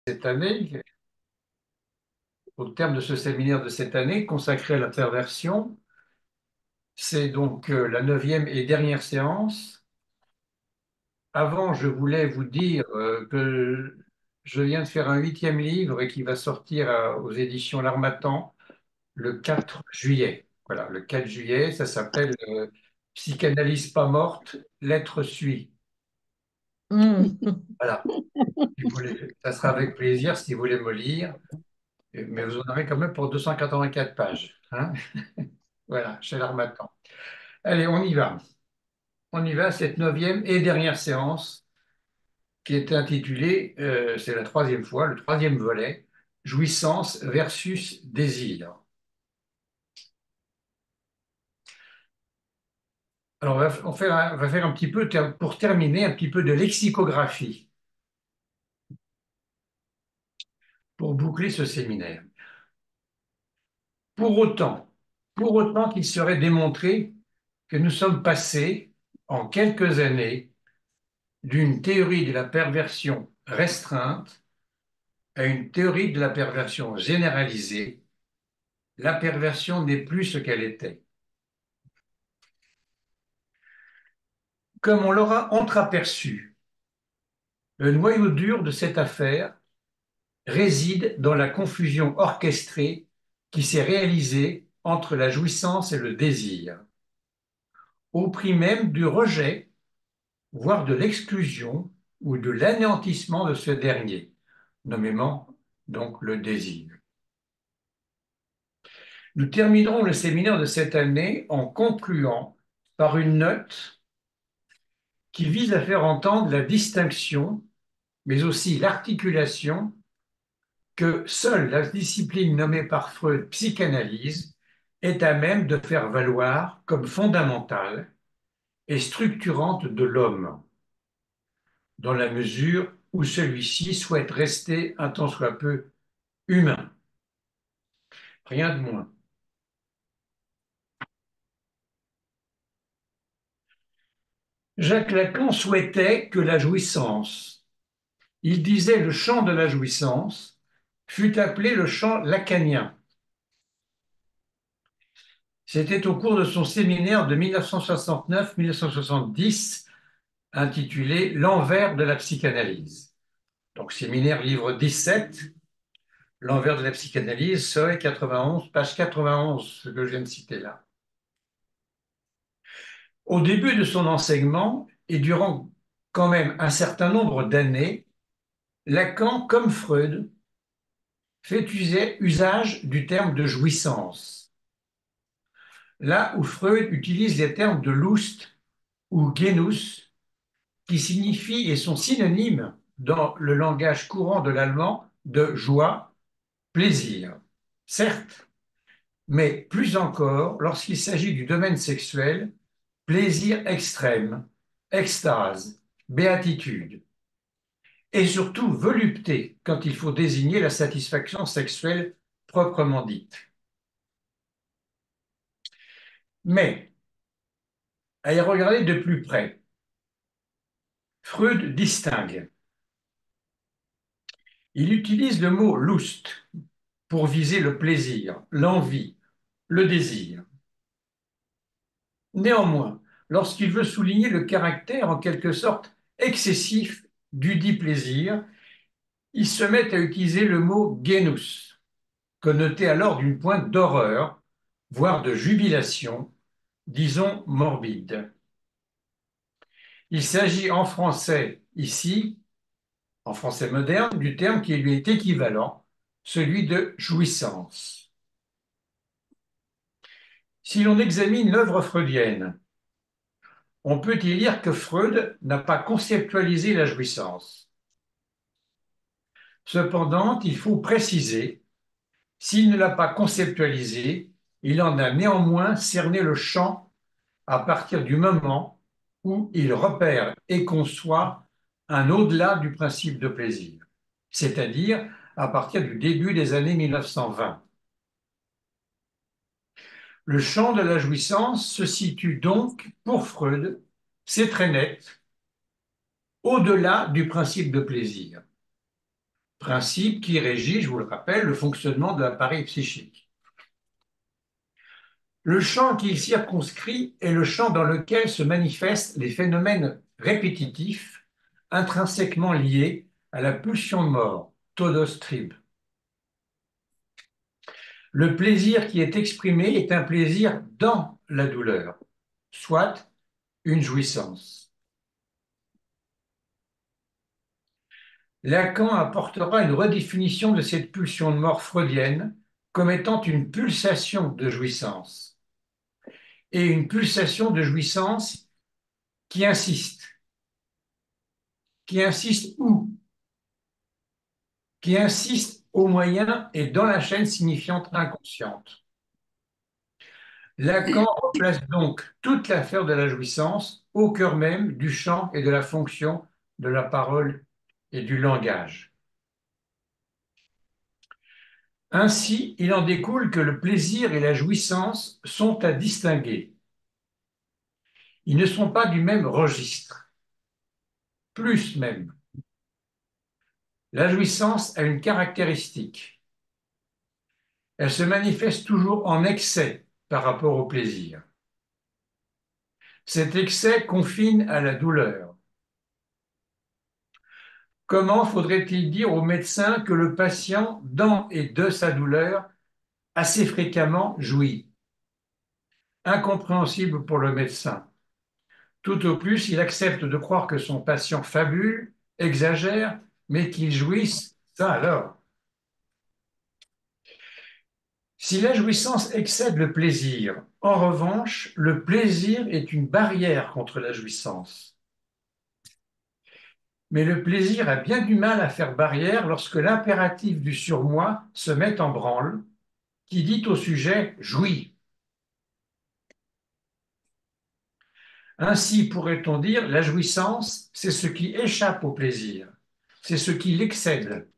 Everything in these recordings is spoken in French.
Cette année, au terme de ce séminaire de cette année consacré à la perversion, c'est donc la neuvième et dernière séance. Avant, je voulais vous dire que je viens de faire un huitième livre et qui va sortir aux éditions L'Harmattan le 4 juillet. Voilà, le 4 juillet, ça s'appelle Psychanalyse pas morte, l'être suit. Mm. Voilà, si vous voulez, ça sera avec plaisir si vous voulez me lire, mais vous en aurez quand même pour 284 pages, hein. Voilà, chez l'Harmattan. Allez, on y va. On y va, cette neuvième et dernière séance qui est intitulée, c'est la troisième fois, le troisième volet, jouissance versus désir. Alors, on va faire un petit peu, pour terminer, un petit peu de lexicographie pour boucler ce séminaire. Pour autant, pour autant qu'il serait démontré que nous sommes passés, en quelques années, d'une théorie de la perversion restreinte à une théorie de la perversion généralisée, la perversion n'est plus ce qu'elle était. Comme on l'aura entreaperçu, le noyau dur de cette affaire réside dans la confusion orchestrée qui s'est réalisée entre la jouissance et le désir, au prix même du rejet, voire de l'exclusion ou de l'anéantissement de ce dernier, nommément donc le désir. Nous terminerons le séminaire de cette année en concluant par une note qui vise à faire entendre la distinction, mais aussi l'articulation que seule la discipline nommée par Freud psychanalyse est à même de faire valoir comme fondamentale et structurante de l'homme, dans la mesure où celui-ci souhaite rester un tant soit peu humain. Rien de moins. Jacques Lacan souhaitait que la jouissance, il disait le champ de la jouissance, fut appelé le champ lacanien. C'était au cours de son séminaire de 1969-1970 intitulé L'envers de la psychanalyse. Donc, séminaire livre 17, L'envers de la psychanalyse, seuil 91, page 91, ce que je viens de citer là. Au début de son enseignement, et durant quand même un certain nombre d'années, Lacan, comme Freud, fait usage du terme de jouissance, là où Freud utilise les termes de Lust ou Genuss, qui signifient et sont synonymes dans le langage courant de l'allemand de joie, plaisir. Certes, mais plus encore lorsqu'il s'agit du domaine sexuel, plaisir extrême, extase, béatitude, et surtout volupté quand il faut désigner la satisfaction sexuelle proprement dite. Mais, à y regarder de plus près, Freud distingue. Il utilise le mot Lust pour viser le plaisir, l'envie, le désir. Néanmoins, lorsqu'il veut souligner le caractère en quelque sorte excessif dudit plaisir, il se met à utiliser le mot genus, connoté alors d'une pointe d'horreur, voire de jubilation, disons morbide. Il s'agit en français ici, en français moderne, du terme qui lui est équivalent, celui de jouissance. Si l'on examine l'œuvre freudienne, on peut y lire que Freud n'a pas conceptualisé la jouissance. Cependant, il faut préciser, s'il ne l'a pas conceptualisé, il en a néanmoins cerné le champ à partir du moment où il repère et conçoit un au-delà du principe de plaisir, c'est-à-dire à partir du début des années 1920. Le champ de la jouissance se situe donc, pour Freud, c'est très net, au-delà du principe de plaisir. principe qui régit, je vous le rappelle, le fonctionnement de l'appareil psychique. Le champ qu'il circonscrit est le champ dans lequel se manifestent les phénomènes répétitifs intrinsèquement liés à la pulsion de mort, todos trieb. Le plaisir qui est exprimé est un plaisir dans la douleur, soit une jouissance. Lacan apportera une redéfinition de cette pulsion de mort freudienne comme étant une pulsation de jouissance, et une pulsation de jouissance qui insiste. Qui insiste où? Qui insiste au moyen et dans la chaîne signifiante inconsciente. Lacan replace donc toute l'affaire de la jouissance au cœur même du champ et de la fonction de la parole et du langage. Ainsi, il en découle que le plaisir et la jouissance sont à distinguer. Ils ne sont pas du même registre, plus même. La jouissance a une caractéristique. Elle se manifeste toujours en excès par rapport au plaisir. Cet excès confine à la douleur. Comment faudrait-il dire au médecin que le patient, dans et de sa douleur, assez fréquemment jouit? Incompréhensible pour le médecin. Tout au plus, il accepte de croire que son patient fabule, exagère, mais qu'il jouisse, ça alors. Si la jouissance excède le plaisir, en revanche, le plaisir est une barrière contre la jouissance. Mais le plaisir a bien du mal à faire barrière lorsque l'impératif du surmoi se met en branle, qui dit au sujet jouis. Ainsi pourrait-on dire, la jouissance, c'est ce qui échappe au plaisir, c'est ce qui l'excède.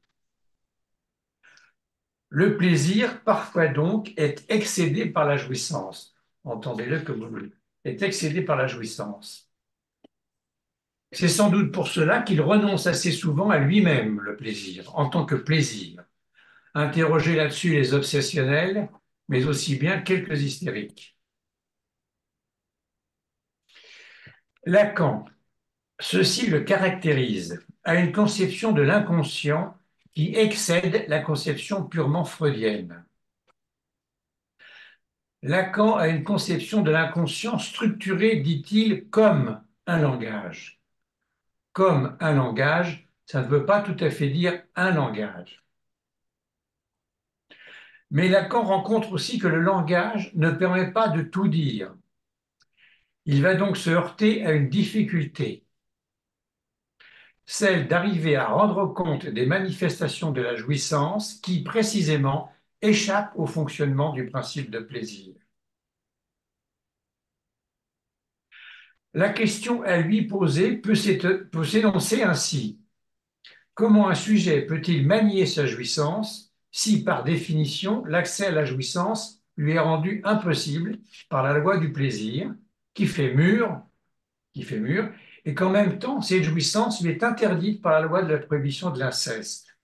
Le plaisir, parfois donc, est excédé par la jouissance. Entendez-le comme vous voulez, est excédé par la jouissance. C'est sans doute pour cela qu'il renonce assez souvent à lui-même, le plaisir, en tant que plaisir. Interrogez là-dessus les obsessionnels, mais aussi bien quelques hystériques. Lacan, ceci le caractérise, a une conception de l'inconscient qui excède la conception purement freudienne. Lacan a une conception de l'inconscient structurée, dit-il, comme un langage. Comme un langage, ça ne veut pas tout à fait dire un langage. Mais Lacan rencontre aussi que le langage ne permet pas de tout dire. Il va donc se heurter à une difficulté, celle d'arriver à rendre compte des manifestations de la jouissance qui, précisément, échappent au fonctionnement du principe de plaisir. La question à lui posée peut s'énoncer ainsi. Comment un sujet peut-il manier sa jouissance si, par définition, l'accès à la jouissance lui est rendu impossible par la loi du plaisir, qui fait mur, et qu'en même temps, cette jouissance lui est interdite par la loi de la prohibition de l'inceste?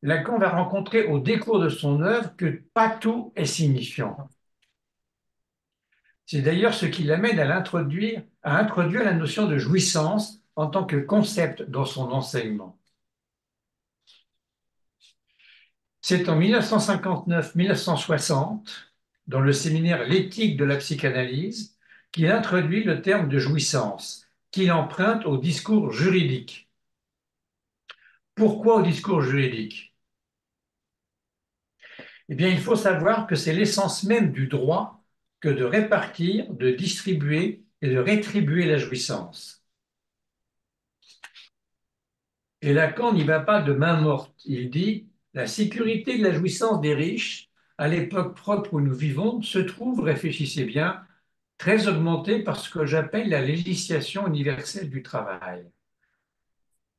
Lacan va rencontrer au décours de son œuvre que pas tout est signifiant. C'est d'ailleurs ce qui l'amène à introduire la notion de jouissance en tant que concept dans son enseignement. C'est en 1959-1960, dans le séminaire L'éthique de la psychanalyse, qu'il introduit le terme de jouissance, qu'il emprunte au discours juridique. Pourquoi au discours juridique? Eh bien, il faut savoir que c'est l'essence même du droit que de répartir, de distribuer et de rétribuer la jouissance. Et Lacan n'y va pas de main morte. Il dit la sécurité de la jouissance des riches, à l'époque propre où nous vivons, se trouve, réfléchissez bien, très augmentée par ce que j'appelle la législation universelle du travail.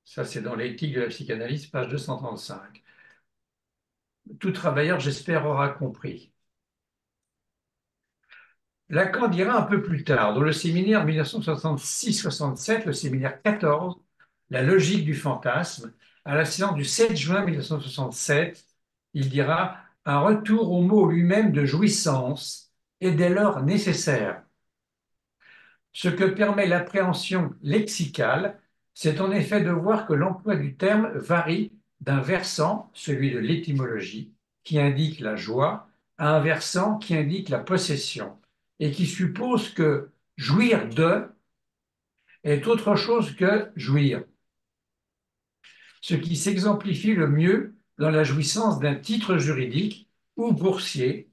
Ça, c'est dans l'éthique de la psychanalyse, page 235. Tout travailleur, j'espère, aura compris. Lacan dira un peu plus tard, dans le séminaire 1966-67, le séminaire 14, La logique du fantasme, à la séance du 7 juin 1967, il dira un retour au mot lui-même de jouissance est dès lors nécessaire. Ce que permet l'appréhension lexicale, c'est en effet de voir que l'emploi du terme varie d'un versant, celui de l'étymologie, qui indique la joie, à un versant qui indique la possession, et qui suppose que jouir de est autre chose que jouir, ce qui s'exemplifie le mieux dans la jouissance d'un titre juridique ou boursier,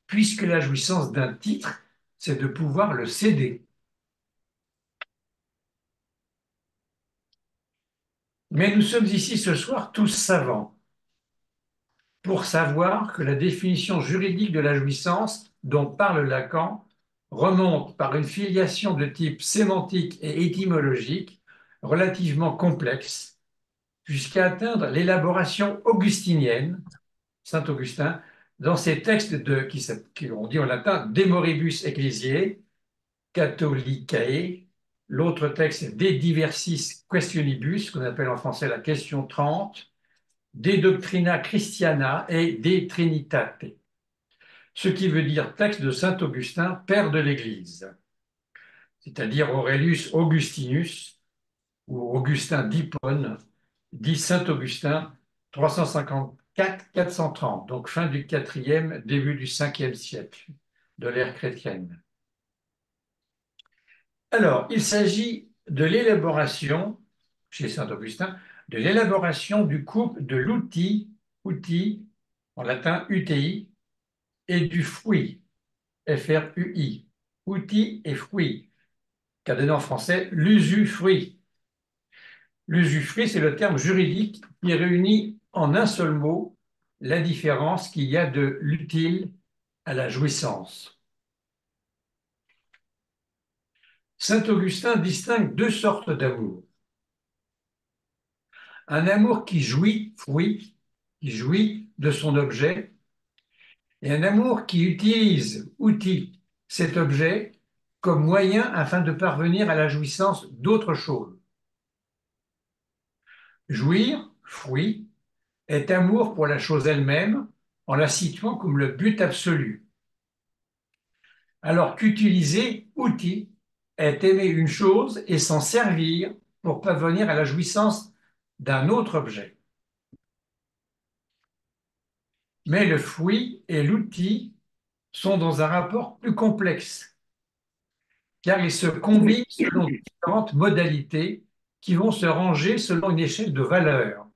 puisque la jouissance d'un titre, c'est de pouvoir le céder. Mais nous sommes ici ce soir tous savants pour savoir que la définition juridique de la jouissance dont parle Lacan remonte par une filiation de type sémantique et étymologique relativement complexe jusqu'à atteindre l'élaboration augustinienne, Saint Augustin, dans ses textes qui on dit en latin De moribus ecclesiae, Catholicae, l'autre texte De diversis questionibus, qu'on appelle en français la question 30, De doctrina christiana et De trinitate, ce qui veut dire texte de Saint Augustin, père de l'Église, c'est-à-dire Aurelius Augustinus ou Augustin d'Hippone, dit Saint Augustin, 354-430, donc fin du IVe, début du Ve siècle de l'ère chrétienne. Alors, il s'agit de l'élaboration, chez Saint Augustin, de l'élaboration du couple de l'outil, outil, en latin UTI, et du fruit, FRUI, outil et fruit, qu'a donné en français l'usufruit. L'usufruit, c'est le terme juridique qui réunit en un seul mot la différence qu'il y a de l'utile à la jouissance. Saint Augustin distingue deux sortes d'amour. Un amour qui jouit, fruit, qui jouit de son objet, et un amour qui utilise, outil, cet objet comme moyen afin de parvenir à la jouissance d'autre chose. Jouir, fruit, est amour pour la chose elle-même en la situant comme le but absolu. Alors qu'utiliser, outil, est aimer une chose et s'en servir pour parvenir à la jouissance d'un autre objet. Mais le fruit et l'outil sont dans un rapport plus complexe, car ils se combinent selon différentes modalités qui vont se ranger selon une échelle de valeurs.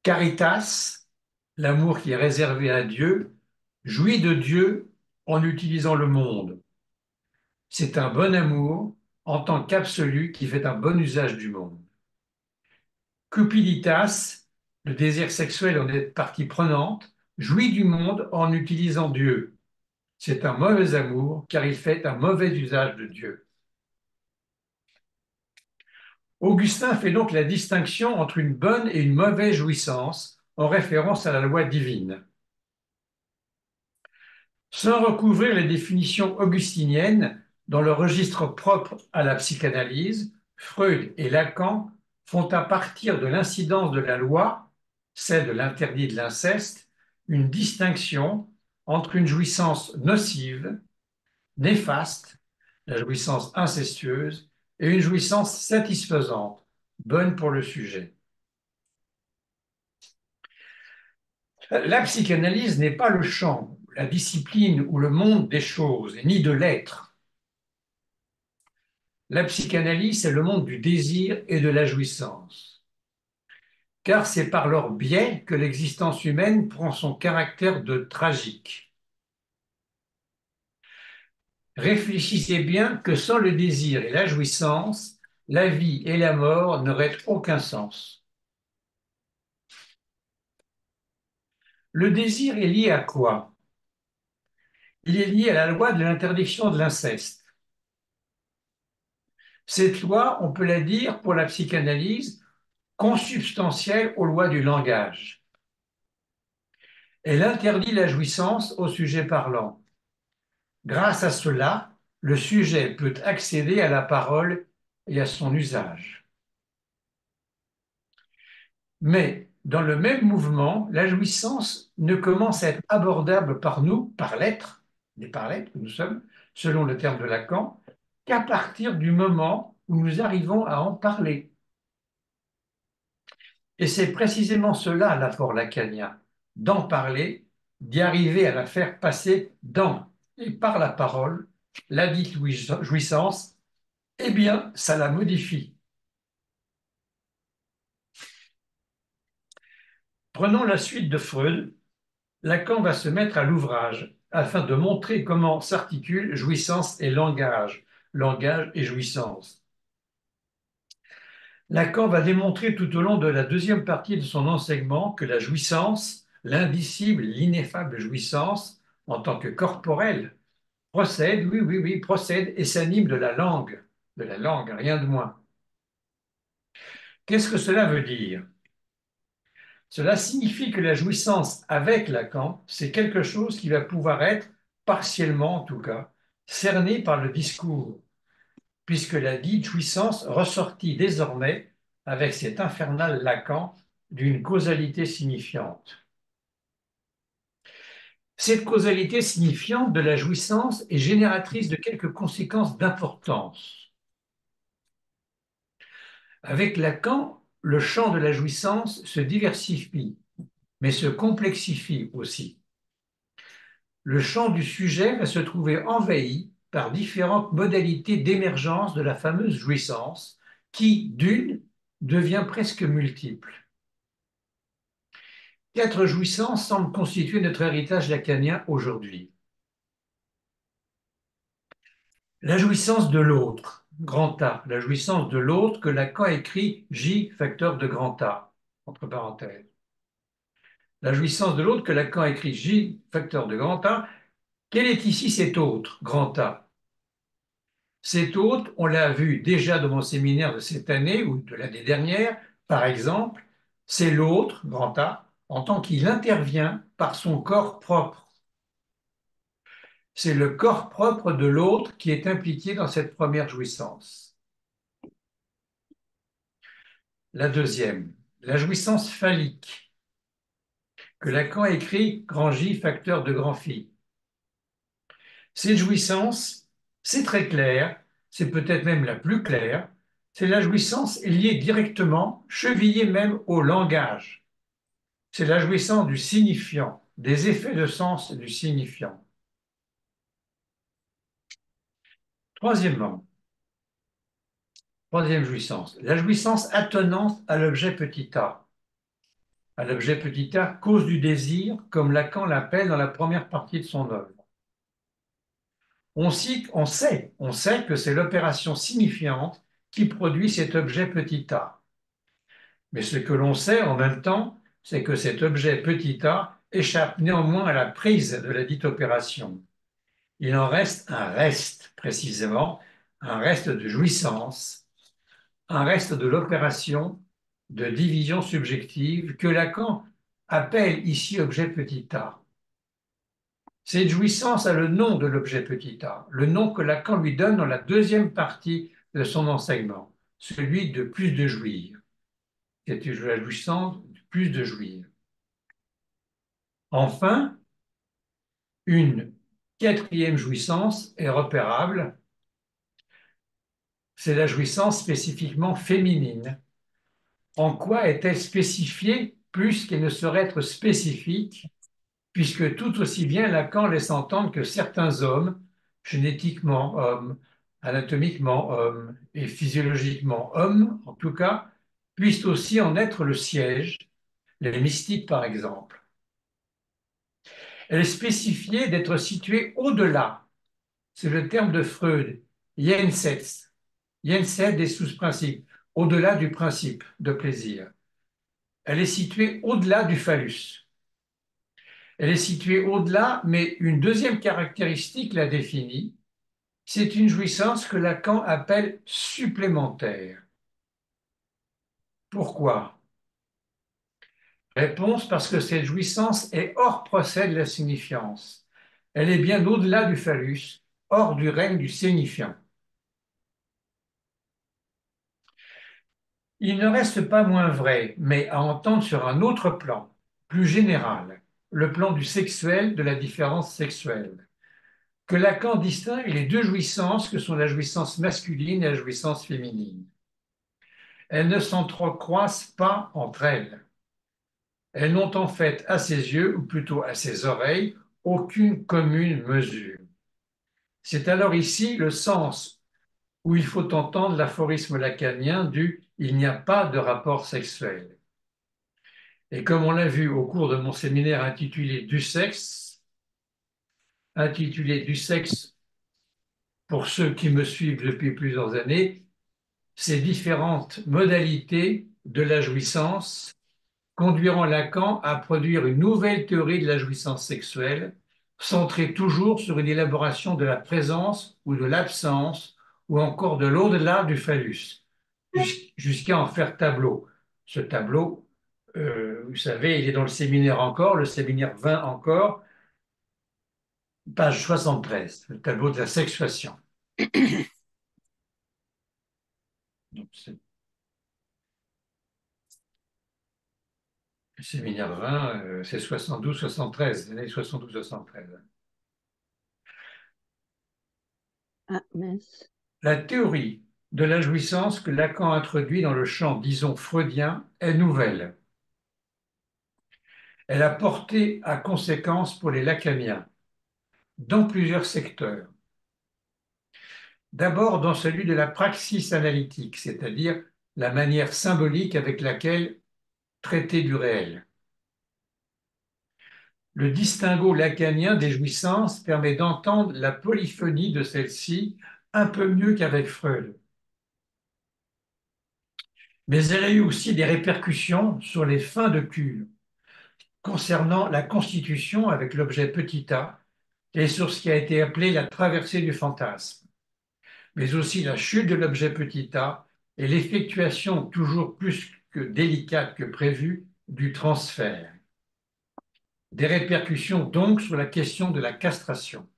Caritas, l'amour qui est réservé à Dieu, jouit de Dieu en utilisant le monde. C'est un bon amour en tant qu'absolu qui fait un bon usage du monde. Cupiditas, le désir sexuel en est partie prenante, jouit du monde en utilisant Dieu. C'est un mauvais amour car il fait un mauvais usage de Dieu. Augustin fait donc la distinction entre une bonne et une mauvaise jouissance en référence à la loi divine. Sans recouvrir les définitions augustiniennes dans le registre propre à la psychanalyse, Freud et Lacan font à partir de l'incidence de la loi, celle de l'interdit de l'inceste, une distinction entre une jouissance nocive, néfaste, la jouissance incestueuse, et une jouissance satisfaisante, bonne pour le sujet. La psychanalyse n'est pas le champ, la discipline ou le monde des choses, ni de l'être. La psychanalyse, c'est le monde du désir et de la jouissance. Car c'est par leur biais que l'existence humaine prend son caractère de tragique. Réfléchissez bien que sans le désir et la jouissance, la vie et la mort n'auraient aucun sens. Le désir est lié à quoi? Il est lié à la loi de l'interdiction de l'inceste. Cette loi, on peut la dire pour la psychanalyse, consubstantielle aux lois du langage. Elle interdit la jouissance au sujet parlant. Grâce à cela, le sujet peut accéder à la parole et à son usage. Mais dans le même mouvement, la jouissance ne commence à être abordable par nous, par l'être, et par l'être que nous sommes, selon le terme de Lacan, qu'à partir du moment où nous arrivons à en parler. Et c'est précisément cela l'apport lacanien, d'en parler, d'y arriver à la faire passer dans et par la parole, la dite jouissance, eh bien, ça la modifie. Prenons la suite de Freud. Lacan va se mettre à l'ouvrage afin de montrer comment s'articulent jouissance et langage, langage et jouissance. Lacan va démontrer tout au long de la deuxième partie de son enseignement que la jouissance, l'indicible, l'ineffable jouissance, en tant que corporelle, procède, oui, oui, oui, procède et s'anime de la langue, rien de moins. Qu'est-ce que cela veut dire? Cela signifie que la jouissance avec Lacan, c'est quelque chose qui va pouvoir être, partiellement en tout cas, cerné par le discours, puisque la dite jouissance ressortit désormais, avec cet infernal Lacan, d'une causalité signifiante. Cette causalité signifiante de la jouissance est génératrice de quelques conséquences d'importance. Avec Lacan, le champ de la jouissance se diversifie, mais se complexifie aussi. Le champ du sujet va se trouver envahi par différentes modalités d'émergence de la fameuse jouissance, qui, d'une, devient presque multiple. 4 jouissances semblent constituer notre héritage lacanien aujourd'hui. La jouissance de l'autre, grand A, la jouissance de l'autre que Lacan écrit J, facteur de grand A, entre parenthèses. La jouissance de l'autre que Lacan écrit J, facteur de grand A. Quel est ici cet autre, grand A? Cet autre, on l'a vu déjà dans mon séminaire de cette année ou de l'année dernière, par exemple, c'est l'autre, grand A, en tant qu'il intervient par son corps propre. C'est le corps propre de l'autre qui est impliqué dans cette première jouissance. La deuxième, la jouissance phallique, que Lacan écrit grand J, facteur de grand phi. Cette jouissance, c'est très clair, c'est peut-être même la plus claire, c'est la jouissance liée directement, chevillée même au langage. C'est la jouissance du signifiant, des effets de sens du signifiant. Troisièmement, troisième jouissance, la jouissance attenante à l'objet petit a. À l'objet petit a, cause du désir, comme Lacan l'appelle dans la première partie de son œuvre. On sait que c'est l'opération signifiante qui produit cet objet petit a. Mais ce que l'on sait en même temps, c'est que cet objet petit a échappe néanmoins à la prise de la dite opération. Il en reste un reste, précisément, un reste de jouissance, un reste de l'opération de division subjective que Lacan appelle ici objet petit a. Cette jouissance a le nom de l'objet petit a, le nom que Lacan lui donne dans la deuxième partie de son enseignement, celui de plus de jouir. C'est la jouissance de plus de jouir. Enfin, une quatrième jouissance est repérable, c'est la jouissance spécifiquement féminine. En quoi est-elle spécifiée plus qu'elle ne saurait être spécifique, puisque tout aussi bien Lacan laisse entendre que certains hommes, génétiquement hommes, anatomiquement hommes et physiologiquement hommes, en tout cas, puissent aussi en être le siège, les mystiques par exemple. Elle est spécifiée d'être située au-delà. C'est le terme de Freud, Jensetz. Jensetz des sous-principes, au-delà du principe de plaisir. Elle est située au-delà du phallus. Elle est située au-delà, mais une deuxième caractéristique la définit. C'est une jouissance que Lacan appelle supplémentaire. Pourquoi? Réponse, parce que cette jouissance est hors procès de la signifiance. Elle est bien au-delà du phallus, hors du règne du signifiant. Il ne reste pas moins vrai, mais à entendre sur un autre plan, plus général, le plan du sexuel, de la différence sexuelle, que Lacan distingue les deux jouissances que sont la jouissance masculine et la jouissance féminine. Elles ne s'entrecroisent pas entre elles. Elles n'ont en fait à ses yeux, ou plutôt à ses oreilles, aucune commune mesure. C'est alors ici le sens où il faut entendre l'aphorisme lacanien du «il n'y a pas de rapport sexuel». Et comme on l'a vu au cours de mon séminaire intitulé Du sexe pour ceux qui me suivent depuis plusieurs années, ces différentes modalités de la jouissance conduiront Lacan à produire une nouvelle théorie de la jouissance sexuelle, centrée toujours sur une élaboration de la présence ou de l'absence, ou encore de l'au-delà du phallus, jusqu'à en faire tableau. Ce tableau, vous savez, il est dans le séminaire encore, le séminaire 20 encore, page 73, le tableau de la sexuation. Donc, le séminaire 20, c'est 72-73, l'année 72-73. Ah, mince. La théorie de la jouissance que Lacan introduit dans le champ, disons, freudien, est nouvelle. Elle a porté à conséquence pour les lacaniens, dans plusieurs secteurs. D'abord dans celui de la praxis analytique, c'est-à-dire la manière symbolique avec laquelle traiter du réel. Le distinguo lacanien des jouissances permet d'entendre la polyphonie de celle-ci un peu mieux qu'avec Freud. Mais elle a eu aussi des répercussions sur les fins de cure, concernant la constitution avec l'objet petit a et sur ce qui a été appelé la traversée du fantasme, mais aussi la chute de l'objet petit a et l'effectuation toujours plus que délicate que prévue du transfert. Des répercussions donc sur la question de la castration.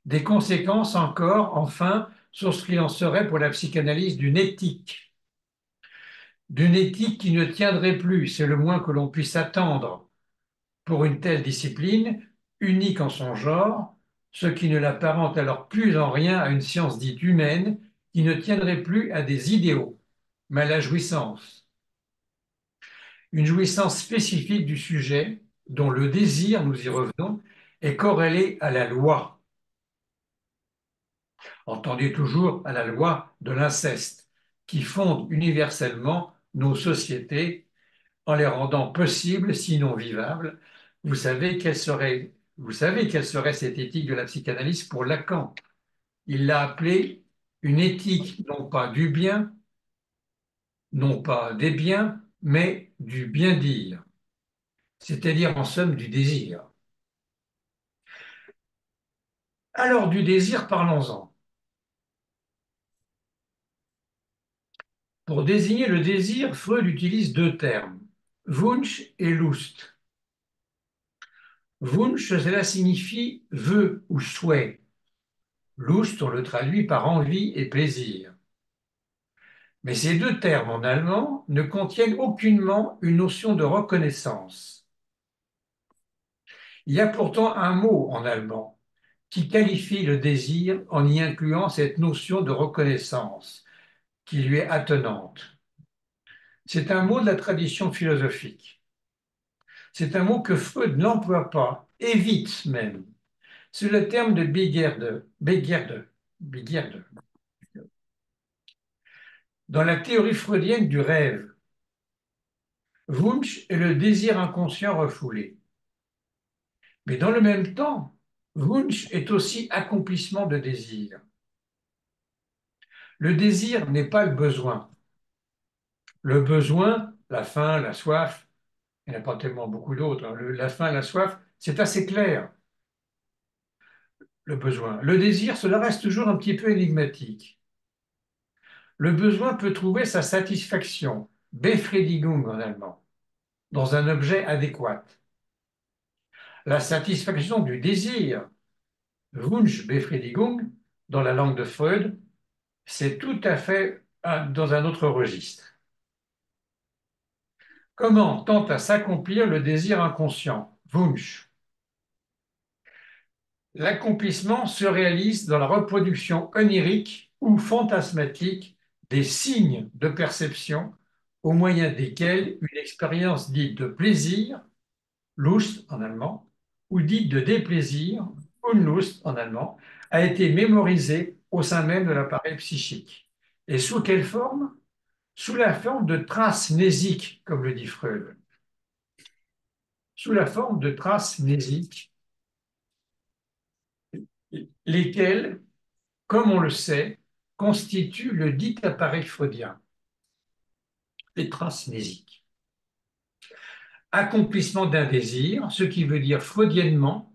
Des conséquences encore, enfin, sur ce qu'il en serait pour la psychanalyse d'une éthique qui ne tiendrait plus, c'est le moins que l'on puisse attendre, pour une telle discipline, unique en son genre, ce qui ne l'apparente alors plus en rien à une science dite humaine qui ne tiendrait plus à des idéaux, mais à la jouissance. Une jouissance spécifique du sujet dont le désir, nous y revenons, est corrélé à la loi. Entendez toujours à la loi de l'inceste, qui fonde universellement nos sociétés en les rendant possibles, sinon vivables. Vous savez quelle serait cette éthique de la psychanalyse pour Lacan. Il l'a appelée une éthique non pas du bien, non pas des biens, mais du bien-dire, c'est-à-dire en somme du désir. Alors du désir, parlons-en. Pour désigner le désir, Freud utilise deux termes, Wunsch et Lust. Wunsch, cela signifie vœu ou souhait. Lust, on le traduit par envie et plaisir. Mais ces deux termes en allemand ne contiennent aucunement une notion de reconnaissance. Il y a pourtant un mot en allemand qui qualifie le désir en y incluant cette notion de reconnaissance qui lui est attenante. C'est un mot de la tradition philosophique. C'est un mot que Freud n'emploie pas, évite même. C'est le terme de Begierde. Dans la théorie freudienne du rêve, Wunsch est le désir inconscient refoulé. Mais dans le même temps, Wunsch est aussi accomplissement de désir. Le désir n'est pas le besoin. Le besoin, la faim, la soif, il n'y en a pas tellement beaucoup d'autres, hein. La faim, la soif, c'est assez clair, le besoin. Le désir, cela reste toujours un petit peu énigmatique. Le besoin peut trouver sa satisfaction, Befriedigung en allemand, dans un objet adéquat. La satisfaction du désir, Wunschbefriedigung, dans la langue de Freud, c'est tout à fait dans un autre registre. Comment tend à s'accomplir le désir inconscient? Wunsch. L'accomplissement se réalise dans la reproduction onirique ou fantasmatique des signes de perception au moyen desquels une expérience dite de plaisir, Lust en allemand, ou dite de déplaisir, Unlust en allemand, a été mémorisée au sein même de l'appareil psychique. Et sous quelle forme? Sous la forme de traces mnésiques, comme le dit Freud. Sous la forme de traces mnésiques, lesquelles, comme on le sait, constituent le dit appareil freudien, les traces mnésiques. Accomplissement d'un désir, ce qui veut dire freudiennement,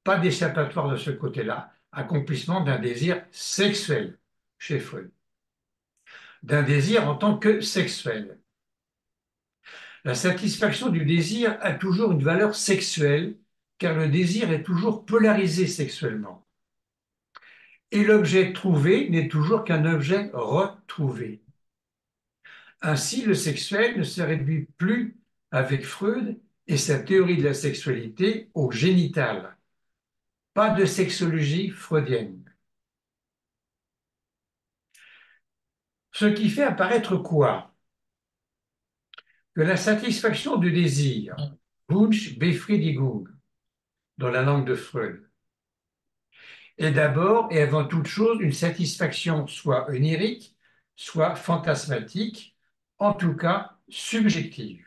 pas d'échappatoire de ce côté-là, accomplissement d'un désir sexuel chez Freud, d'un désir en tant que sexuel. La satisfaction du désir a toujours une valeur sexuelle, car le désir est toujours polarisé sexuellement. Et l'objet trouvé n'est toujours qu'un objet retrouvé. Ainsi, le sexuel ne se réduit plus, avec Freud et sa théorie de la sexualité, au génital. Pas de sexologie freudienne. Ce qui fait apparaître quoi? Que la satisfaction du désir, Wunsch-Befriedigung, dans la langue de Freud, est d'abord et avant toute chose une satisfaction soit onirique, soit fantasmatique, en tout cas subjective.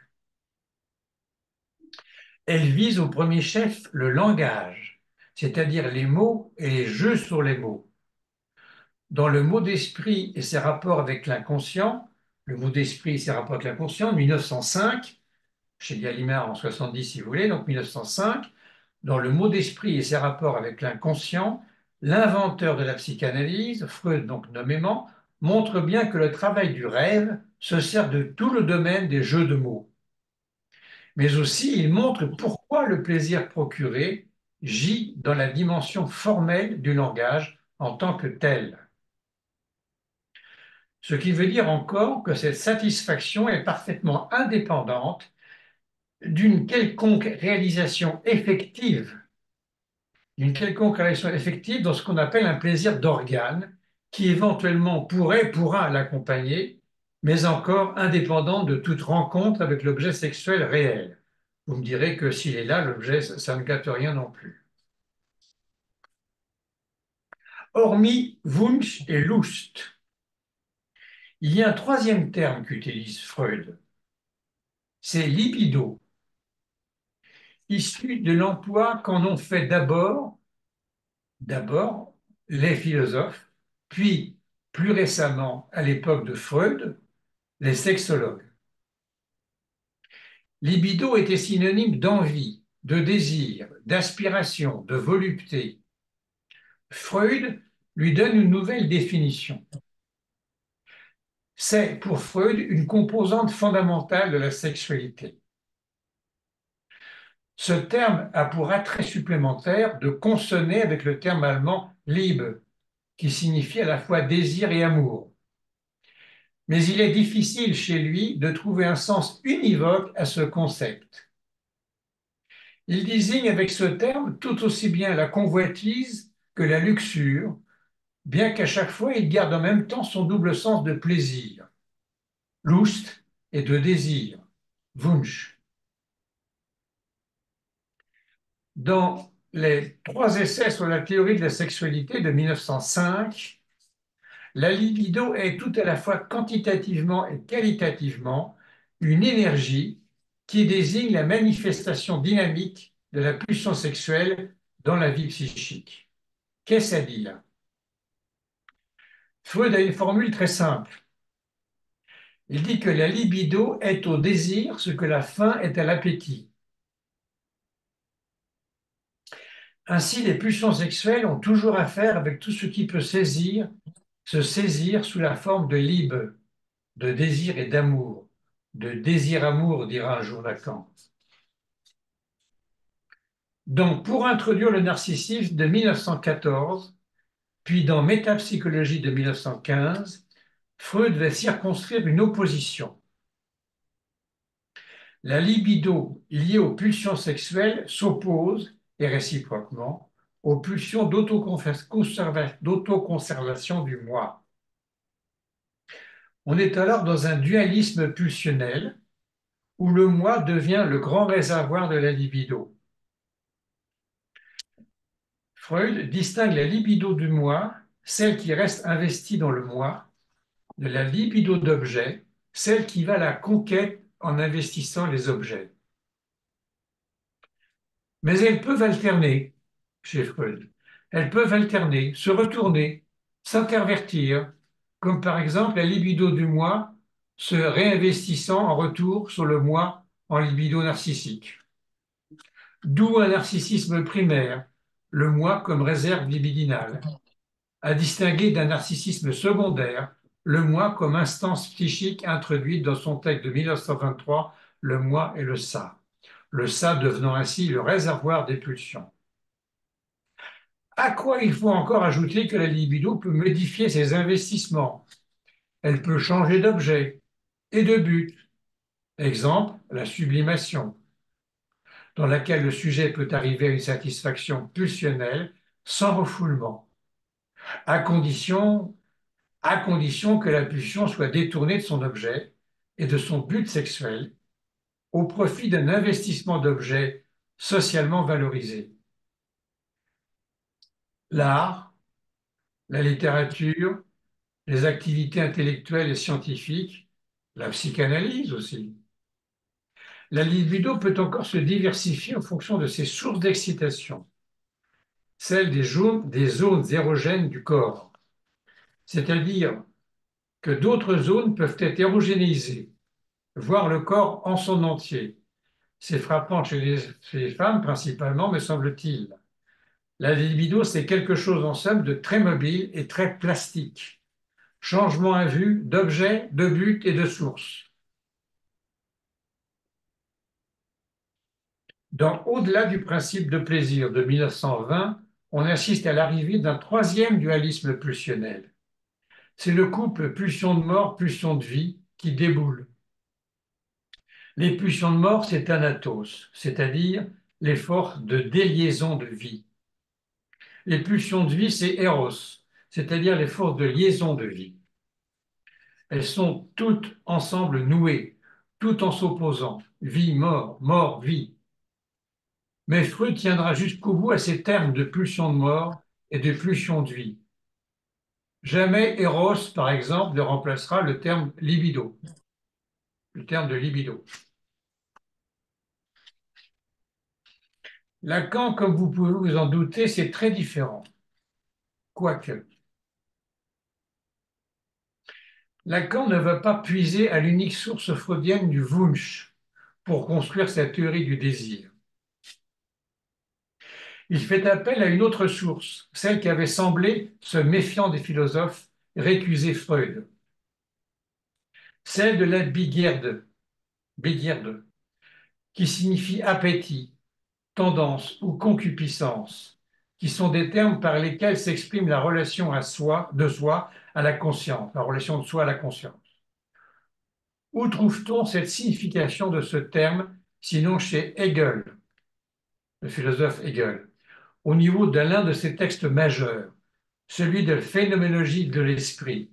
Elle vise au premier chef le langage, c'est-à-dire les mots et les jeux sur les mots. Dans le mot d'esprit et ses rapports avec l'inconscient, le mot d'esprit et ses rapports avec l'inconscient, 1905, chez Gallimard en 70 si vous voulez, donc 1905, dans le mot d'esprit et ses rapports avec l'inconscient, l'inventeur de la psychanalyse, Freud donc nommément, montre bien que le travail du rêve se sert de tout le domaine des jeux de mots. Mais aussi, il montre pourquoi le plaisir procuré gît dans la dimension formelle du langage en tant que tel. Ce qui veut dire encore que cette satisfaction est parfaitement indépendante d'une quelconque réalisation effective, dans ce qu'on appelle un plaisir d'organe, qui éventuellement pourra l'accompagner, mais encore indépendante de toute rencontre avec l'objet sexuel réel. Vous me direz que s'il est là, l'objet, ça ne gâte rien non plus. Hormis Wunsch et Lust, il y a un troisième terme qu'utilise Freud, c'est libido, issu de l'emploi qu'en ont fait d'abord les philosophes, puis plus récemment, à l'époque de Freud, les sexologues. Libido était synonyme d'envie, de désir, d'aspiration, de volupté. Freud lui donne une nouvelle définition. C'est pour Freud une composante fondamentale de la sexualité. Ce terme a pour attrait supplémentaire de consonner avec le terme allemand Liebe, qui signifie à la fois désir et amour. Mais il est difficile chez lui de trouver un sens univoque à ce concept. Il désigne avec ce terme tout aussi bien la convoitise que la luxure, bien qu'à chaque fois il garde en même temps son double sens de plaisir, Lust et de désir, Wunsch. Dans les 3 essais sur la théorie de la sexualité de 1905, la libido est tout à la fois quantitativement et qualitativement une énergie qui désigne la manifestation dynamique de la pulsion sexuelle dans la vie psychique. Qu'est-ce à dire? Freud a une formule très simple. Il dit que la libido est au désir ce que la faim est à l'appétit. Ainsi, les pulsions sexuelles ont toujours affaire avec tout ce qui peut se saisir sous la forme de liebe, de désir et d'amour, de désir-amour, dira un jour Lacan. Donc, pour introduire le narcissisme de 1914, puis dans Métapsychologie de 1915, Freud va circonscrire une opposition. La libido liée aux pulsions sexuelles s'oppose, et réciproquement, aux pulsions d'autoconservation du moi. On est alors dans un dualisme pulsionnel où le moi devient le grand réservoir de la libido. Freud distingue la libido du moi, celle qui reste investie dans le moi, de la libido d'objet, celle qui va à la conquête en investissant les objets. Mais elles peuvent alterner chez Freud. Elles peuvent alterner, se retourner, s'intervertir, comme par exemple la libido du moi se réinvestissant en retour sur le moi en libido narcissique. D'où un narcissisme primaire, le moi comme réserve libidinale, à distinguer d'un narcissisme secondaire, le moi comme instance psychique introduite dans son texte de 1923, Le moi et le ça devenant ainsi le réservoir des pulsions. À quoi il faut encore ajouter que la libido peut modifier ses investissements. Elle peut changer d'objet et de but. Exemple, la sublimation, dans laquelle le sujet peut arriver à une satisfaction pulsionnelle sans refoulement, à condition, à condition que la pulsion soit détournée de son objet et de son but sexuel au profit d'un investissement d'objet socialement valorisé. L'art, la littérature, les activités intellectuelles et scientifiques, la psychanalyse aussi. La libido peut encore se diversifier en fonction de ses sources d'excitation, celles des zones érogènes du corps, c'est-à-dire que d'autres zones peuvent être érogénéisées, voire le corps en son entier. C'est frappant chez les femmes principalement, me semble-t-il. La libido, c'est quelque chose en somme de très mobile et très plastique. Changement à vue d'objet, de but et de source. Dans Au-delà du principe de plaisir de 1920, on assiste à l'arrivée d'un troisième dualisme pulsionnel. C'est le couple pulsion de mort, pulsion de vie qui déboule. Les pulsions de mort, c'est Thanatos, c'est-à-dire les forces de déliaison de vie. Les pulsions de vie, c'est Eros, c'est-à-dire les forces de liaison de vie. Elles sont toutes ensemble nouées, toutes en s'opposant, vie, mort, mort, vie. Mais Freud tiendra jusqu'au bout à ces termes de pulsion de mort et de pulsion de vie. Jamais Eros, par exemple, ne remplacera le terme libido, le terme de libido. Lacan, comme vous pouvez vous en douter, c'est très différent. Quoique, Lacan ne va pas puiser à l'unique source freudienne du Wunsch pour construire sa théorie du désir. Il fait appel à une autre source, celle qui avait semblé, se méfiant des philosophes, récuser Freud, celle de la Begierde, qui signifie appétit, tendance ou concupiscence, qui sont des termes par lesquels s'exprime la relation de soi à la conscience, la relation de soi à la conscience. Où trouve-t-on cette signification de ce terme, sinon chez Hegel, le philosophe Hegel, au niveau de l'un de ses textes majeurs, celui de la phénoménologie de l'esprit.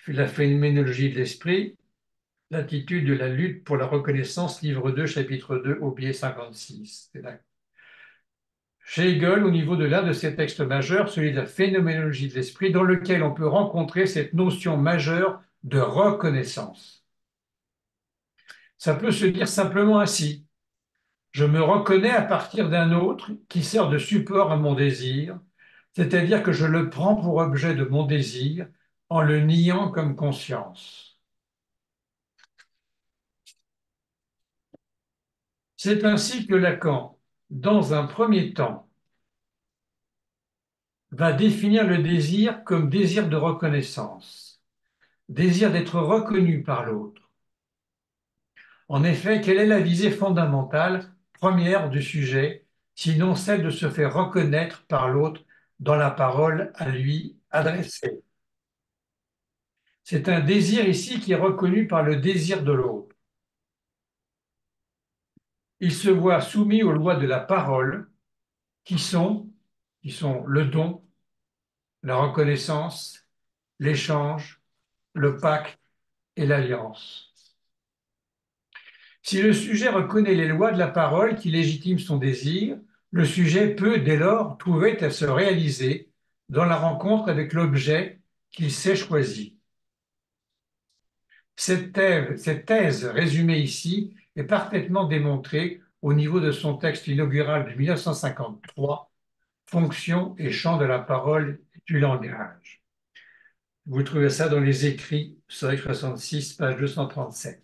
La phénoménologie de l'esprit, l'attitude de la lutte pour la reconnaissance, livre 2, chapitre 2, au biais 56. Chez Hegel, au niveau de l'un de ses textes majeurs, celui de la phénoménologie de l'esprit, dans lequel on peut rencontrer cette notion majeure de reconnaissance. Ça peut se dire simplement ainsi. Je me reconnais à partir d'un autre qui sert de support à mon désir, c'est-à-dire que je le prends pour objet de mon désir en le niant comme conscience. C'est ainsi que Lacan, dans un premier temps, va définir le désir comme désir de reconnaissance, désir d'être reconnu par l'autre. En effet, quelle est la visée fondamentale, première du sujet, sinon celle de se faire reconnaître par l'autre dans la parole à lui adressée? C'est un désir ici qui est reconnu par le désir de l'autre. Il se voit soumis aux lois de la parole qui sont, qui sont le don, la reconnaissance, l'échange, le pacte et l'alliance. Si le sujet reconnaît les lois de la parole qui légitiment son désir, le sujet peut dès lors trouver à se réaliser dans la rencontre avec l'objet qu'il s'est choisi. Cette thèse résumée ici est parfaitement démontrée au niveau de son texte inaugural de 1953, Fonction et champ de la parole et du langage. Vous trouvez ça dans les écrits, Seuil 66, page 237.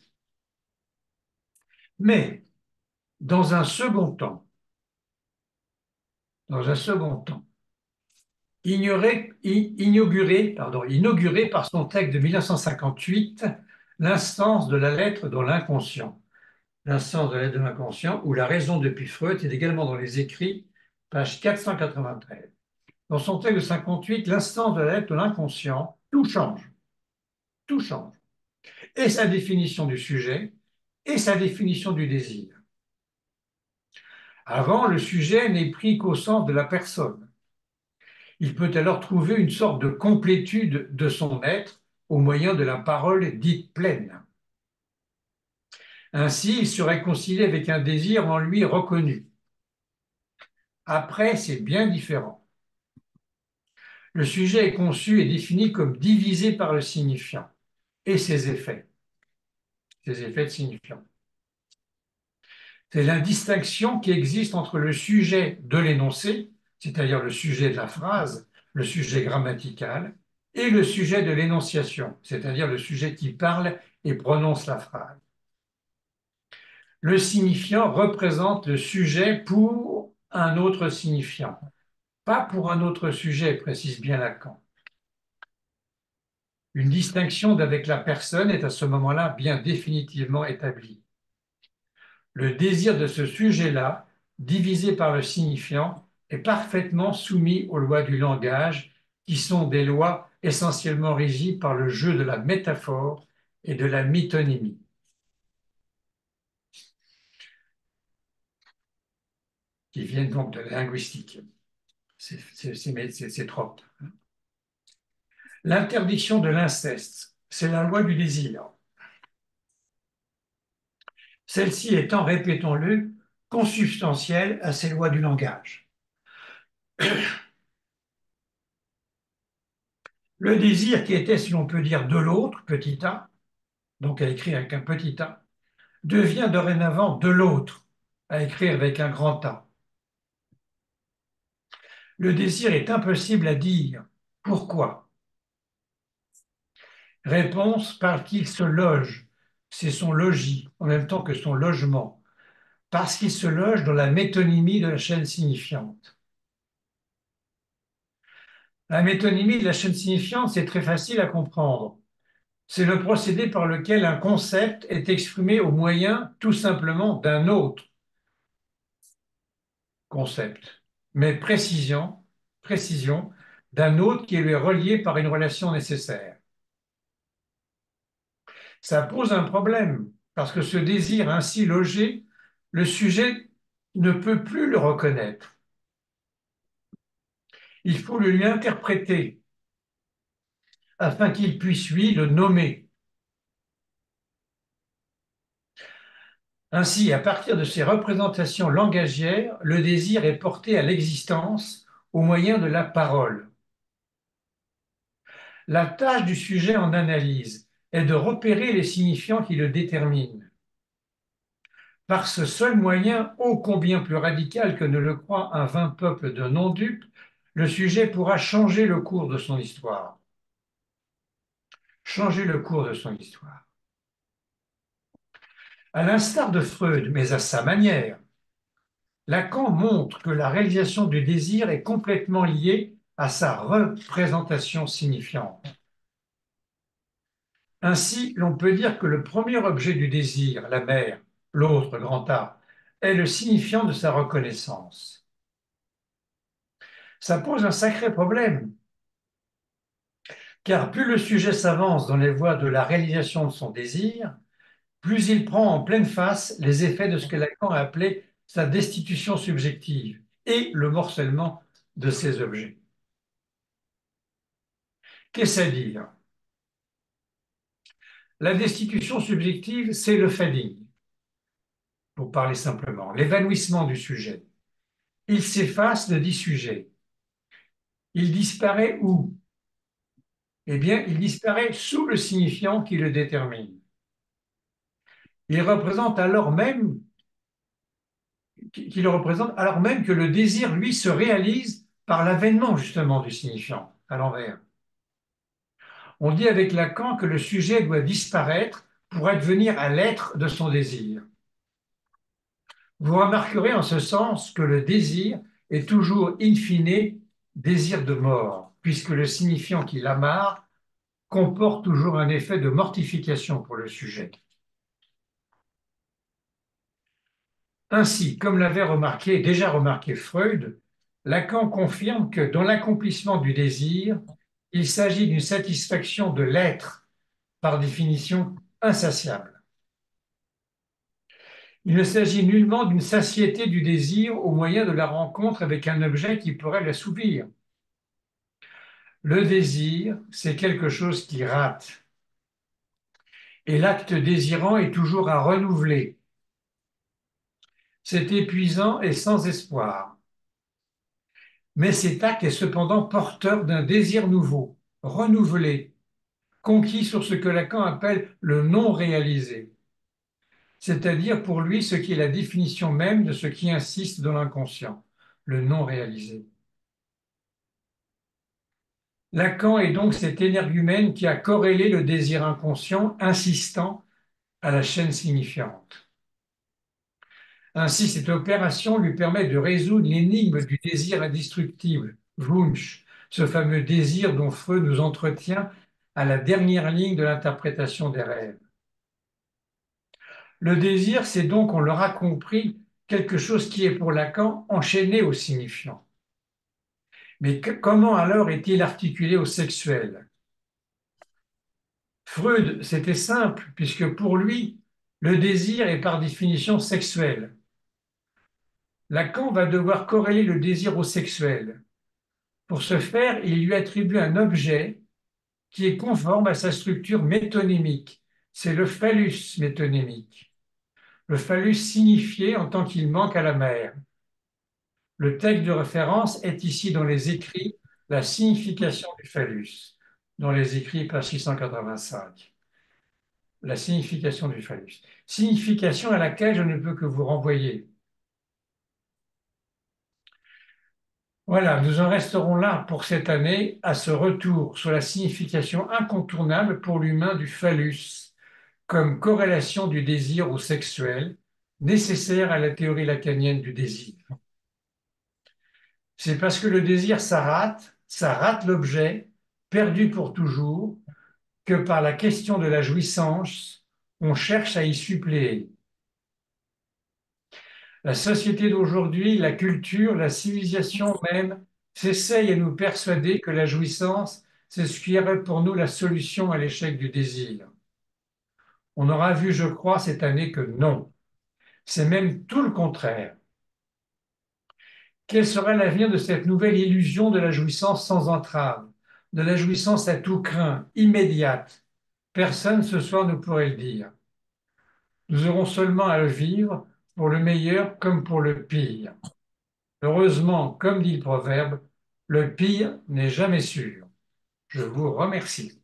Mais, dans un second temps, inauguré par son texte de 1958, l'instance de la lettre dans l'inconscient. L'instance de la lettre de l'inconscient, ou la raison depuis Freud, est également dans les écrits, page 493. Dans son texte de 58, l'instance de la lettre de l'inconscient, tout change. Tout change. Et sa définition du sujet, et sa définition du désir. Avant, le sujet n'est pris qu'au sens de la personne. Il peut alors trouver une sorte de complétude de son être au moyen de la parole dite pleine. Ainsi, il se réconcilie avec un désir en lui reconnu. Après, c'est bien différent. Le sujet est conçu et défini comme divisé par le signifiant et ses effets de signifiant. C'est la distinction qui existe entre le sujet de l'énoncé, c'est-à-dire le sujet de la phrase, le sujet grammatical, et le sujet de l'énonciation, c'est-à-dire le sujet qui parle et prononce la phrase. Le signifiant représente le sujet pour un autre signifiant, pas pour un autre sujet, précise bien Lacan. Une distinction avec la personne est à ce moment-là bien définitivement établie. Le désir de ce sujet-là, divisé par le signifiant, est parfaitement soumis aux lois du langage, qui sont des lois essentiellement régies par le jeu de la métaphore et de la mythonymie. Qui viennent donc de la linguistique, ces tropes. L'interdiction de l'inceste, c'est la loi du désir. Celle-ci étant, répétons-le, consubstantielle à ces lois du langage. Le désir qui était, si l'on peut dire, de l'autre, petit a, donc à écrire avec un petit a, devient dorénavant de l'autre, à écrire avec un grand A. Le désir est impossible à dire. Pourquoi? Réponse, parce qu'il se loge. C'est son logis, en même temps que son logement. Parce qu'il se loge dans la métonymie de la chaîne signifiante. La métonymie de la chaîne signifiante, c'est très facile à comprendre. C'est le procédé par lequel un concept est exprimé au moyen, tout simplement, d'un autre concept, mais précision d'un autre qui lui est relié par une relation nécessaire. Ça pose un problème, parce que ce désir ainsi logé, le sujet ne peut plus le reconnaître. Il faut le lui interpréter afin qu'il puisse, lui, le nommer. Ainsi, à partir de ces représentations langagières, le désir est porté à l'existence au moyen de la parole. La tâche du sujet en analyse est de repérer les signifiants qui le déterminent. Par ce seul moyen, ô combien plus radical que ne le croit un vain peuple de non-dupes, le sujet pourra changer le cours de son histoire. Changer le cours de son histoire. À l'instar de Freud, mais à sa manière, Lacan montre que la réalisation du désir est complètement liée à sa représentation signifiante. Ainsi, l'on peut dire que le premier objet du désir, la mère, l'autre, grand A, est le signifiant de sa reconnaissance. Ça pose un sacré problème, Car plus le sujet s'avance dans les voies de la réalisation de son désir, plus il prend en pleine face les effets de ce que Lacan a appelé sa destitution subjective et le morcellement de ses objets. Qu'est-ce à dire? La destitution subjective, c'est le fading, pour parler simplement, l'évanouissement du sujet. Il s'efface de dit sujet. Il disparaît où? Eh bien, il disparaît sous le signifiant qui le détermine. Il représente alors même qu'il représente alors même que le désir, lui, se réalise par l'avènement justement du signifiant, à l'envers. On dit avec Lacan que le sujet doit disparaître pour advenir à l'être de son désir. Vous remarquerez en ce sens que le désir est toujours in fine désir de mort, puisque le signifiant qui l'amarre comporte toujours un effet de mortification pour le sujet. Ainsi, comme l'avait déjà remarqué Freud, Lacan confirme que dans l'accomplissement du désir, il s'agit d'une satisfaction de l'être, par définition insatiable. Il ne s'agit nullement d'une satiété du désir au moyen de la rencontre avec un objet qui pourrait l'assouvir. Le désir, c'est quelque chose qui rate. Et l'acte désirant est toujours à renouveler. C'est épuisant et sans espoir. Mais cet acte est cependant porteur d'un désir nouveau, renouvelé, conquis sur ce que Lacan appelle le non réalisé, c'est-à-dire pour lui ce qui est la définition même de ce qui insiste dans l'inconscient, le non réalisé. Lacan est donc cet énergumène qui a corrélé le désir inconscient insistant à la chaîne signifiante. Ainsi, cette opération lui permet de résoudre l'énigme du désir indestructible, Wunsch, ce fameux désir dont Freud nous entretient à la dernière ligne de l'interprétation des rêves. Le désir, c'est donc, on l'aura compris, quelque chose qui est pour Lacan enchaîné au signifiant. Mais comment alors est-il articulé au sexuel? Freud, c'était simple, puisque pour lui, le désir est par définition sexuel. Lacan va devoir corréler le désir au sexuel. Pour ce faire, il lui attribue un objet qui est conforme à sa structure métonymique. C'est le phallus métonymique. Le phallus signifié en tant qu'il manque à la mère. Le texte de référence est ici dans les écrits la signification du phallus, dans les écrits page 685. La signification du phallus. Signification à laquelle je ne peux que vous renvoyer. Voilà, nous en resterons là pour cette année à ce retour sur la signification incontournable pour l'humain du phallus comme corrélation du désir au sexuel, nécessaire à la théorie lacanienne du désir. C'est parce que le désir, ça rate l'objet, perdu pour toujours, que par la question de la jouissance, on cherche à y suppléer. La société d'aujourd'hui, la culture, la civilisation même, s'essayent à nous persuader que la jouissance, c'est ce qui est pour nous la solution à l'échec du désir. On aura vu, je crois, cette année que non. C'est même tout le contraire. Quel sera l'avenir de cette nouvelle illusion de la jouissance sans entrave, de la jouissance à tout crin, immédiate? Personne ce soir ne pourrait le dire. Nous aurons seulement à le vivre pour le meilleur comme pour le pire. Heureusement, comme dit le proverbe, le pire n'est jamais sûr. Je vous remercie.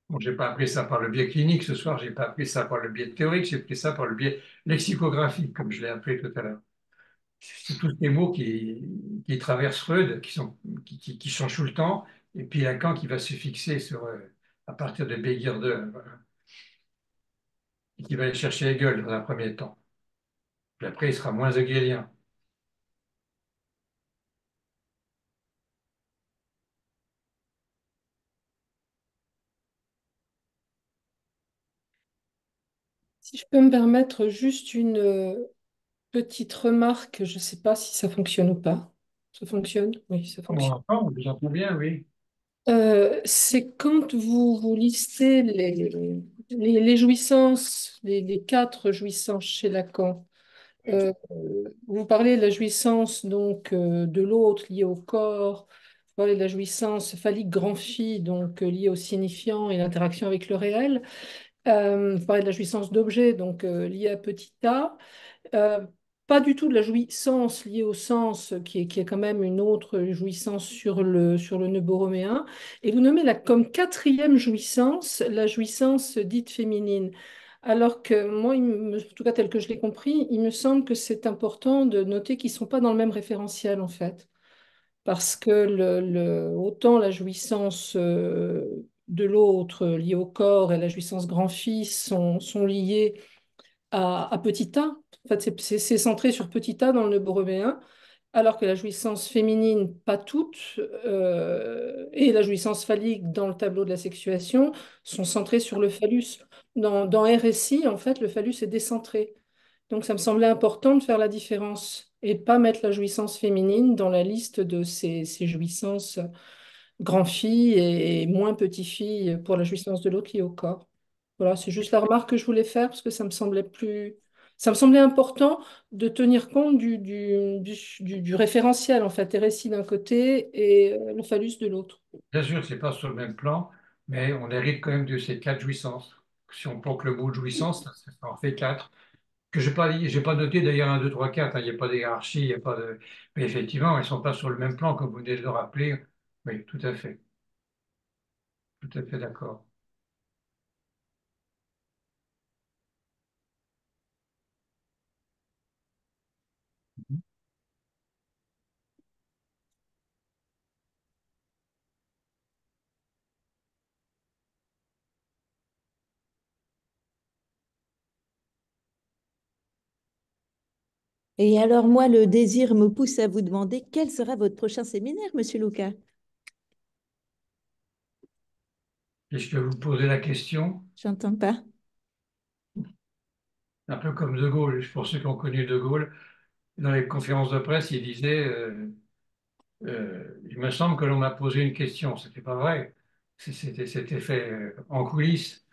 Bon, je n'ai pas appris ça par le biais clinique ce soir, je n'ai pas appris ça par le biais théorique, j'ai appris ça par le biais lexicographique, comme je l'ai appris tout à l'heure. C'est tous ces mots qui traversent Freud, qui changent tout le temps, et puis Lacan qui va se fixer sur, à partir de Begierde, voilà, et qui va aller chercher Hegel dans un premier temps. Puis après, il sera moins hegelien. Si je peux me permettre juste une petite remarque, je ne sais pas si ça fonctionne ou pas. Ça fonctionne? Oui, ça On fonctionne. entend, on vous entend bien, oui. C'est quand vous listez les jouissances, les quatre jouissances chez Lacan. Vous parlez de la jouissance donc de l'autre liée au corps, vous parlez de la jouissance phallique grand-phi donc liée au signifiant et l'interaction avec le réel. Vous parlez de la jouissance d'objet donc liée à petit a. Euh, Pas du tout de la jouissance liée au sens, qui est quand même une autre jouissance sur le nœud borroméen. Et vous nommez là comme quatrième jouissance la jouissance dite féminine. Alors que moi, en tout cas tel que je l'ai compris, il me semble que c'est important de noter qu'ils ne sont pas dans le même référentiel en fait. Parce que autant la jouissance de l'autre liée au corps et la jouissance grand-fils sont liées à petit a. En fait, c'est centré sur petit a dans le nœud borroméen, alors que la jouissance féminine, pas toutes, et la jouissance phallique dans le tableau de la sexuation sont centrées sur le phallus. Dans RSI, en fait, le phallus est décentré. Donc, ça me semblait important de faire la différence et de pas mettre la jouissance féminine dans la liste de ces jouissances grand-fille et moins petit-fille pour la jouissance de l'autre liée au corps. Voilà, c'est juste la remarque que je voulais faire parce que ça me semblait important de tenir compte du référentiel, en fait, RSI d'un côté et le phallus de l'autre. Bien sûr, c'est pas sur le même plan, mais on hérite quand même de ces quatre jouissances. Si on prend que le mot jouissance, ça en fait quatre. Que j'ai pas noté d'ailleurs un, 2, 3, 4. Il n'y a pas de hiérarchie, il n'y a pas de. Mais effectivement, elles ne sont pas sur le même plan, comme vous venez de le rappeler. Oui, tout à fait d'accord. Et alors, moi, le désir me pousse à vous demander quel sera votre prochain séminaire, Monsieur Lucas? Puisque vous posez la question, J'entends pas. un peu comme De Gaulle, pour ceux qui ont connu De Gaulle, dans les conférences de presse, il disait il me semble que l'on m'a posé une question. C'était pas vrai. C'était fait en coulisses.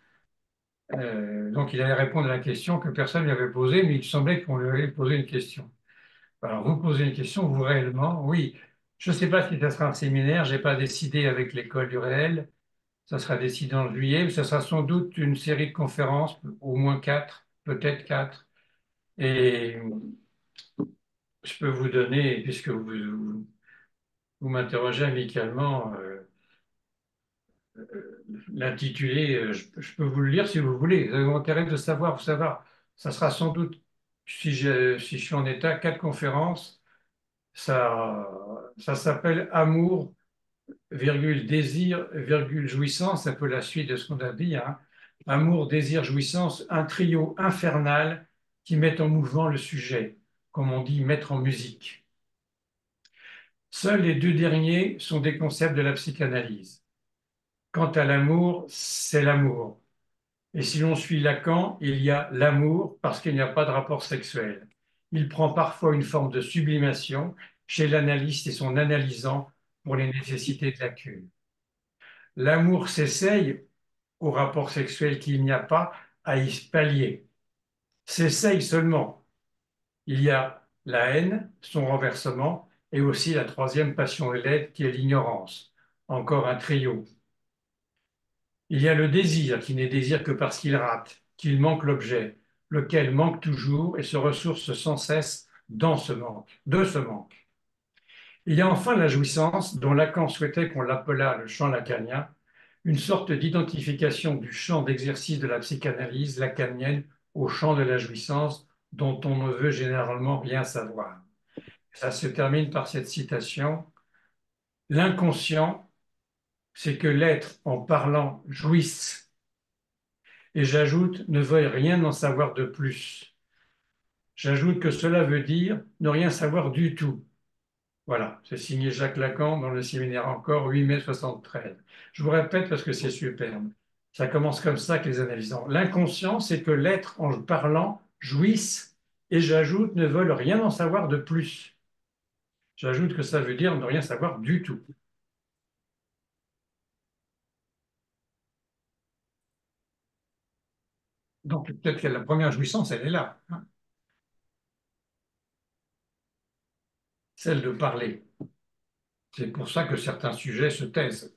Donc il allait répondre à la question que personne ne lui avait posée, mais il semblait qu'on lui avait posé une question. Alors vous posez une question, vous réellement, oui. Je ne sais pas si ça sera un séminaire, je n'ai pas décidé avec l'école du réel. Ça sera décidé en juillet, mais ça sera sans doute une série de conférences, au moins quatre, peut-être quatre. Et je peux vous donner, puisque vous m'interrogez amicalement, l'intitulé, je peux vous le lire si vous voulez. Vous avez intérêt de savoir, vous savoir. Ça sera sans doute, si je suis en état, quatre conférences. Ça s'appelle Amour, virgule, désir, virgule, jouissance. C'est un peu la suite de ce qu'on a dit, hein. Amour, désir, jouissance, un trio infernal qui met en mouvement le sujet, comme on dit, mettre en musique. Seuls les deux derniers sont des concepts de la psychanalyse. Quant à l'amour, c'est l'amour. Et si l'on suit Lacan, il y a l'amour parce qu'il n'y a pas de rapport sexuel. Il prend parfois une forme de sublimation chez l'analyste et son analysant pour les nécessités de la cure. L'amour s'essaye au rapport sexuel qu'il n'y a pas à y pallier. S'essaye seulement. Il y a la haine, son renversement, et aussi la troisième passion laide qui est l'ignorance. Encore un trio. Il y a le désir qui n'est désir que parce qu'il rate, qu'il manque l'objet, lequel manque toujours et se ressource sans cesse dans ce manque, de ce manque. Il y a enfin la jouissance dont Lacan souhaitait qu'on l'appelât le champ lacanien, une sorte d'identification du champ d'exercice de la psychanalyse lacanienne au champ de la jouissance dont on ne veut généralement rien savoir. Ça se termine par cette citation. L'inconscient, c'est que l'être en parlant jouisse et j'ajoute ne veuille rien en savoir de plus. J'ajoute que cela veut dire ne rien savoir du tout. Voilà, c'est signé Jacques Lacan dans le séminaire encore, 8 mai 73. Je vous répète parce que c'est superbe. Ça commence comme ça que les analysants. L'inconscient, c'est que l'être, en parlant, jouisse, et j'ajoute, ne veulent rien en savoir de plus. J'ajoute que ça veut dire ne rien savoir du tout. Donc peut-être que la première jouissance, elle est là, hein, celle de parler. C'est pour ça que certains sujets se taisent.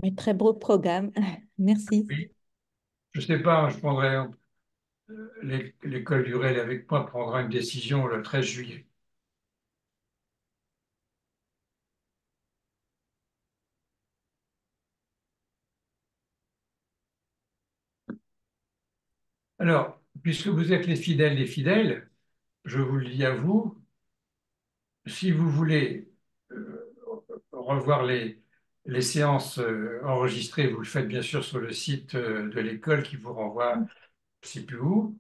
Un très beau programme. Merci. Oui. Je ne sais pas, je prendrai l'école du REL avec moi prendra une décision le 13 juillet. Alors, puisque vous êtes les fidèles, je vous le dis à vous, si vous voulez revoir les séances enregistrées, vous le faites bien sûr sur le site de l'école qui vous renvoie, je ne sais plus où,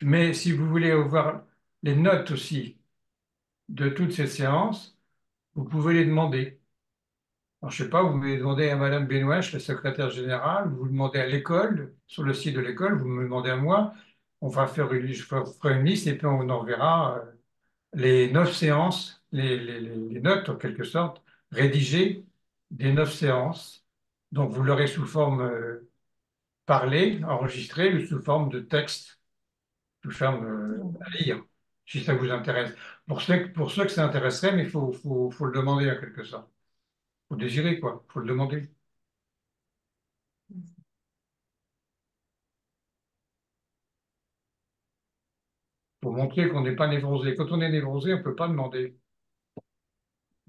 mais si vous voulez voir les notes aussi de toutes ces séances, vous pouvez les demander. Alors, je ne sais pas, vous pouvez demander à Madame Benouèche, la secrétaire générale, vous demandez à l'école, sur le site de l'école, vous me demandez à moi, on va faire je ferai une liste et puis on enverra les 9 séances, les notes en quelque sorte, rédigées des 9 séances. Donc vous l'aurez sous forme parlée, enregistrée, ou sous forme de texte, sous forme à lire, si ça vous intéresse. Pour ceux que ça intéresserait, mais il faut le demander en quelque sorte. Il faut désirer, quoi, il faut le demander. Pour montrer qu'on n'est pas névrosé. Quand on est névrosé, on ne peut pas demander.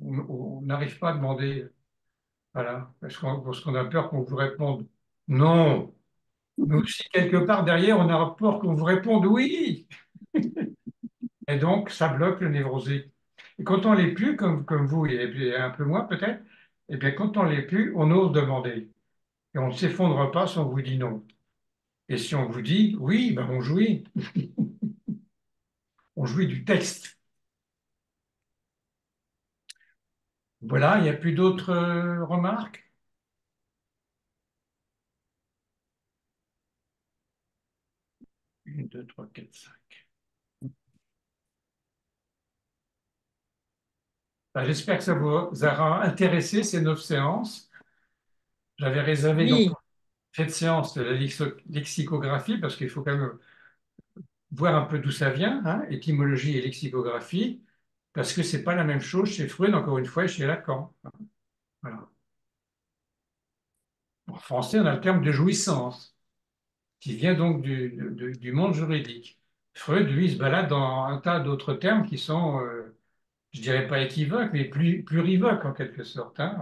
On n'arrive pas à demander. Voilà. Parce qu'on a peur qu'on vous réponde non. Mais aussi, quelque part derrière, on a peur qu'on vous réponde oui. Et donc, ça bloque le névrosé. Et quand on l'est plus, comme vous et un peu moins peut-être, eh bien, quand on l'est plus, on ose demander. Et on ne s'effondre pas si on vous dit non. Et si on vous dit oui, ben on jouit. On jouit du texte. Voilà, il n'y a plus d'autres remarques? Une, deux, trois, quatre, cinq. Ben, j'espère que ça vous aura intéressé ces 9 séances. J'avais réservé donc Oui. cette séance de la lexicographie parce qu'il faut quand même voir un peu d'où ça vient, hein, étymologie et lexicographie, parce que c'est pas la même chose chez Freud, encore une fois, et chez Lacan. Voilà. En français, on a le terme de jouissance, qui vient donc du monde juridique. Freud, lui, se balade dans un tas d'autres termes qui sont, je dirais pas équivoques, mais plurivoques en quelque sorte, hein.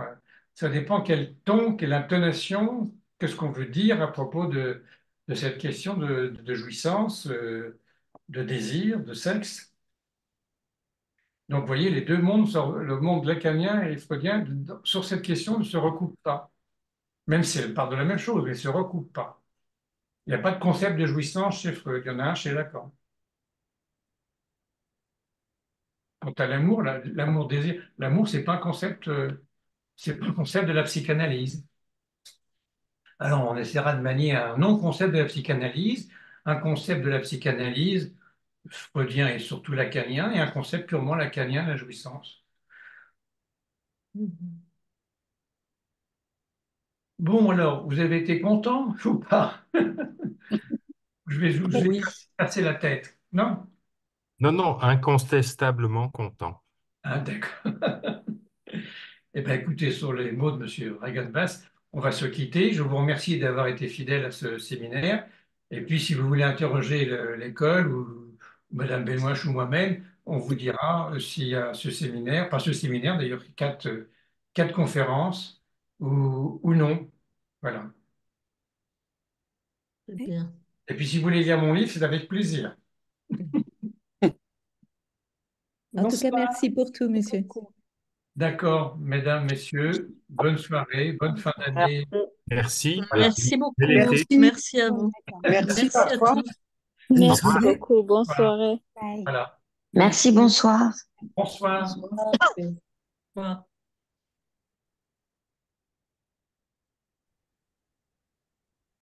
Ça dépend quel ton, quelle intonation, qu'est-ce qu'on veut dire à propos de cette question de jouissance, de désir, de sexe. Donc, vous voyez, les deux mondes, le monde lacanien et freudien, sur cette question, ne se recoupent pas. Même si elles parlent de la même chose, mais ne se recoupent pas. Il n'y a pas de concept de jouissance chez Freud, il y en a un chez Lacan. Quant à l'amour, l'amour-désir, l'amour, c'est pas un concept de la psychanalyse. Alors, on essaiera de manier un non-concept de la psychanalyse, un concept de la psychanalyse freudien et surtout lacanien, et un concept purement lacanien de la jouissance. Mhm. Bon, alors, vous avez été content ou pas? Je vais Oui. casser la tête. Non? Non, non, incontestablement content. Ah, d'accord. Eh bien, écoutez, sur les mots de M. Reagan-Bass, on va se quitter. Je vous remercie d'avoir été fidèle à ce séminaire. Et puis, si vous voulez interroger l'école ou Mme Benouache ou moi-même, on vous dira s'il y a ce séminaire, pas ce séminaire d'ailleurs, quatre conférences ou non. Voilà. Très bien. Et puis, si vous voulez lire mon livre, c'est avec plaisir. En tout cas, Bonsoir. merci pour tout, monsieur. D'accord, mesdames, messieurs, bonne soirée, bonne fin d'année. Merci. Merci beaucoup. Bel été. Merci à vous. Merci. Merci à tous. Au Merci revoir. beaucoup. Bonne Voilà. soirée. Voilà. Merci, bonsoir. Bonsoir. Bonsoir. Voilà.